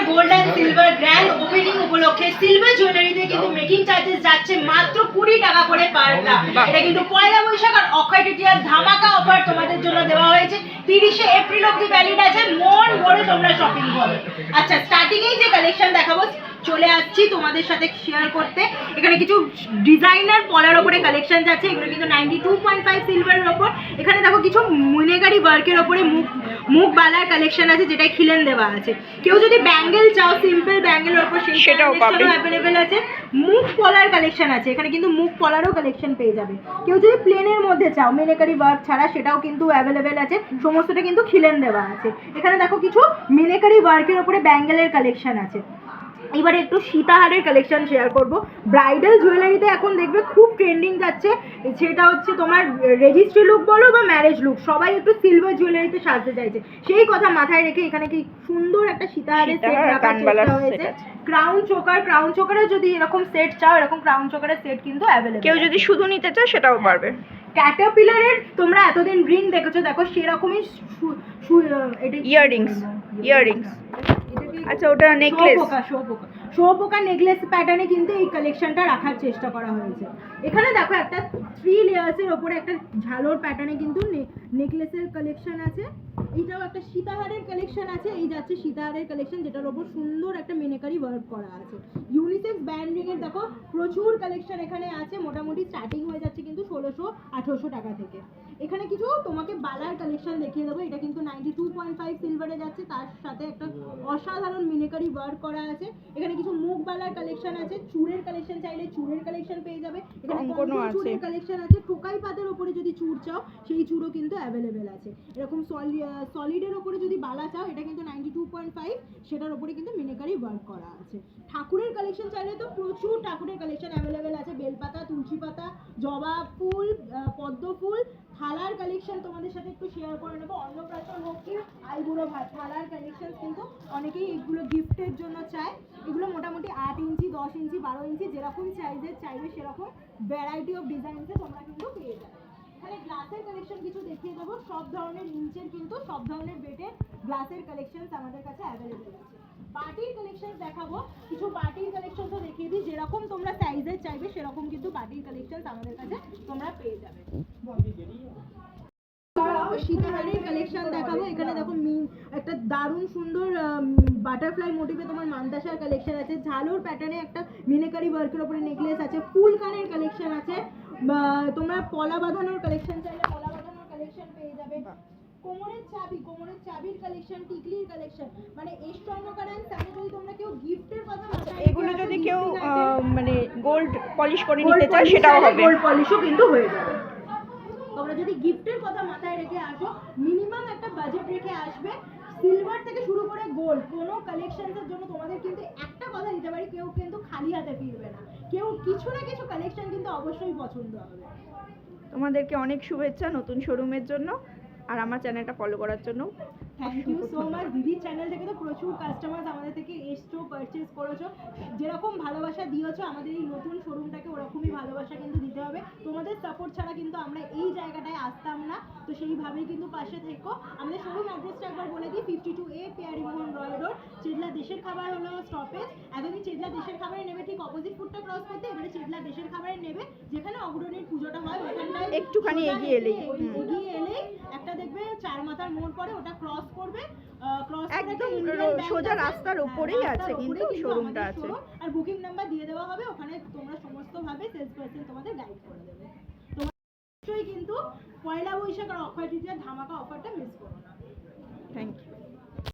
Gold and silver grand opening উপলক্ষে silver জুয়েলারিতে কিন্তু making charges যাচ্ছে মাত্র 20 টাকা করে পার গ্রাম। এটা কিন্তু পয়লা বৈশাখ আর অক্ষয় তৃতীয়ার ধামাকা অফার তোমাদের জন্য দেওয়া হয়েছে। 30শে এপ্রিল অবধি ভ্যালিড আছে, মন ভরে তোমরা শপিং করো। আচ্ছা, স্টার্টিং এই যে কালেকশন দেখাবো চলে আসছি তোমাদের সাথে শেয়ার করতে। এখানে কিছু ডিজাইনার পলার ওপরে কালেকশন যাচ্ছে, এগুলো কিন্তু 92.5 সিলভারের ওপর। এখানে দেখো কিছু মিনেকারি ওয়ার্কের ওপরে মুখ বালার কালেকশন আছে, যেটা খিলেন দেওয়া আছে। কেউ যদি ব্যাঙ্গেল চাও, সিম্পল ব্যাঙ্গেলের ওপর, সেটাও অ্যাভেলেবেল আছে। মুখ পলার কালেকশন আছে, এখানে কিন্তু মুখ পলারও কালেকশন পেয়ে যাবে। কেউ যদি প্লেনের মধ্যে চাও মিনেকারি ওয়ার্ক ছাড়া, সেটাও কিন্তু অ্যাভেলেবেল আছে। সমস্তটা কিন্তু খিলেন দেওয়া আছে। এখানে দেখো কিছু মিনেকারি ওয়ার্কের ওপরে ব্যাঙ্গেলের কালেকশন আছে। এবারে একটু সীতাহারের কালেকশন শেয়ার করব। ব্রাইডাল জুয়েলারিতে এখন দেখবে খুব ট্রেন্ডিং যাচ্ছে, সেটা হচ্ছে তোমার রেজিস্ট্রি লুক বলো বা ম্যারেজ লুক, সবাই একটু সিলভার জুয়েলারিতে সাজতে চাইছে। সেই কথা মাথায় রেখে এখানে কি সুন্দর একটা সীতাহারের সেট রাখা হয়েছে। ক্রাউন চোকারে যদি এরকম সেট চাও, এরকম ক্রাউন চোকারের সেট কিন্তু অ্যাভেলেবল। কেউ যদি শুধু নিতে চাও সেটাও পারবে। ক্যাটারপিলারের তোমরা এতদিন রিং দেখেছো, দেখো সেরকমই এটা ইয়াররিংস। আচ্ছা, ওটা নেকলেস, শোপোকা নেকলেস প্যাটার্নে কিন্তু এই কালেকশনটা রাখার চেষ্টা করা হয়েছে। এখানে দেখো একটা 3 লেয়ার্সের ওপরে একটা ঝালোর প্যাটার্নে কিন্তু নেকলেসের কালেকশন আছে। এইটাও একটা সীতাহারের কালেকশন আছে, এই যাচ্ছে সীতাহারের কালেকশন, যেটার ওপর সুন্দর একটা মিনেকারি ওয়ার্ক করা আছে। ইউনিসেক্স ব্যান্ড রিং এর দেখো প্রচুর কালেকশন এখানে আছে। মোটামুটি স্টার্টিং হয়ে যাচ্ছে কিন্তু 1600-1800 টাকা থেকে। এখানে কিছু তোমাকে বালার কালেকশন দেখিয়ে দেবো। এটা কিন্তু 92.5 সিলভারে যাচ্ছে, তার সাথে একটা অসাধারণ মিনেকারি ওয়ার্ক করা আছে। এখানে কিছু মুখ বালার কালেকশন আছে, চুড়ের কালেকশন চাইলে চুড়ের কালেকশন পেয়ে যাবে। এখানে চুড়ের কালেকশন আছে, টোকাই পাতের উপরে যদি চুড় চাও সেই চুড়ও কিন্তু অ্যাভেলেবেল আছে। এরকম সলিডের উপরে যদি বালা চাও, এটা কিন্তু 92.5, সেটার উপরে কিন্তু মিনেকারি ওয়ার্ক করা আছে। ঠাকুরের কালেকশন চাইলে তো প্রচুর ঠাকুরের কালেকশন অ্যাভেলেবেল আছে। বেলপাতা, তুলসী পাতা, জবা ফুল, পদ্ম ফুল, থালার কালেকশন তোমাদের সাথে একটু শেয়ার করে নেবো। অন্নপ্রাশন হোক কি আইবুড়ো ভাত, থালার কালেকশন কিন্তু অনেকেই এগুলো গিফটের জন্য চায়। এগুলো মোটামুটি 8 ইঞ্চি, 10 ইঞ্চি, 12 ইঞ্চি, যেরকম সাইজের চাইবে সেরকম ভ্যারাইটি অফ ডিজাইনসে তোমরা কিন্তু পেয়ে যাবে। এখানে গ্লাসের কালেকশন কিছু দেখিয়ে দেবো। সব ধরনের ইঞ্চের কিন্তু সব ধরনের ওয়েটের গ্লাসের কালেকশন আমাদের কাছে অ্যাভেলেবেল আছে। বাটির কালেকশন দেখাবো, কিছু বাটির কালেকশন তো দেখিয়ে দিই। যেরকম তোমরা সাইজের চাইবে সেরকম কিন্তু বাটির কালেকশন আমাদের কাছে তোমরা পেয়ে যাবে। সীতাহারের কালেকশন দেখাবো। এখানে দেখো একটা দারুণ সুন্দর বাটারফ্লাই মোটিভে তোমার মান্দাসার কালেকশন আছে। ঝালোর প্যাটার্নে একটা মিনেকারি ওয়ার্কের উপরে নেকলেস আছে। ফুল কানের কালেকশন আছে। তোমরা পলা বাঁধানোর কালেকশন চাইলে পলা বাঁধানোর কালেকশন পেয়ে যাবে। কোমরের চাবির কালেকশন, টিকলির কালেকশন, মানে স্বর্ণকারের সাথে যদি তোমরা কেউ গিফটের কথা মাথায়, এগুলো যদি কেউ মানে গোল্ড পলিশ করে নিতে চায় সেটাও হবে, গোল্ড পলিশও কিন্তু হয়ে যাবে। তোমরা যদি গিফটের কথা মাথায় রেখে আসো, মিনিমাম একটা বাজেট রেখে আসবে। সিলভার থেকে শুরু করে গোল্ড কোনো কালেকশনের জন্য তোমাদের কিন্তু একটা কথা দিতে পারি, কেউ কিন্তু খালি হাতে ফিরবে না। কেউ কিছু না কিছু কালেকশন কিন্তু অবশ্যই পছন্দ হবে। তোমাদেরকে অনেক শুভেচ্ছা নতুন শোরুমের জন্য, আর আমার চ্যানেলটা ফলো করার জন্য থ্যাংক ইউ সো মাচ। দিদির চ্যানেল থেকে তো প্রচুর কাস্টমার আমাদের থেকে এসছো, পারচেজ করেছো। যেরকম ভালোবাসা দিয়েছো আমাদের এই নতুন শোরুমটাকে, ওরকমই ভালোবাসা কিন্তু দিতে হবে। তোমাদের সাপোর্ট ছাড়া কিন্তু আমরা এই জায়গাটায় আসতাম না, তো সেইভাবেই কিন্তু পাশে থেকো। আমাদের শোরুম অ্যাড্রেসটা একবার বলে দিই। 52A পেয়ারি মোহন রয় রোড, চেতলা দেশের খাবার হলো স্টপেজ। এতদিন চেতলা দেশের খাবারে নেবে ঠিক অপোজিট ফুডটা ক্রস করতে, এবারে চেতলা দেশের খাবারে নেবে যেখানে অগ্রণীর পুজোটা হয়, ওখানটায় একটুখানি এগিয়ে এলেই একটা দেখবে চার মাথার মোড় পড়ে, ওটা ক্রস করবে। একদম সোজা রাস্তার উপরেই আছে কিন্তু শোরুমটা আছে। আর বুকিং নাম্বার দিয়ে দেওয়া হবে, ওখানে তোমরা সমস্ত ভাবে সেলস পারসন তোমাদের গাইড করে দেবে। তোমরা নিশ্চয়ই কিন্তু পয়লা বৈশাখ আর অক্ষয় তৃতীয়ার ধামাকা অফারটা মিস করো না। Thank you.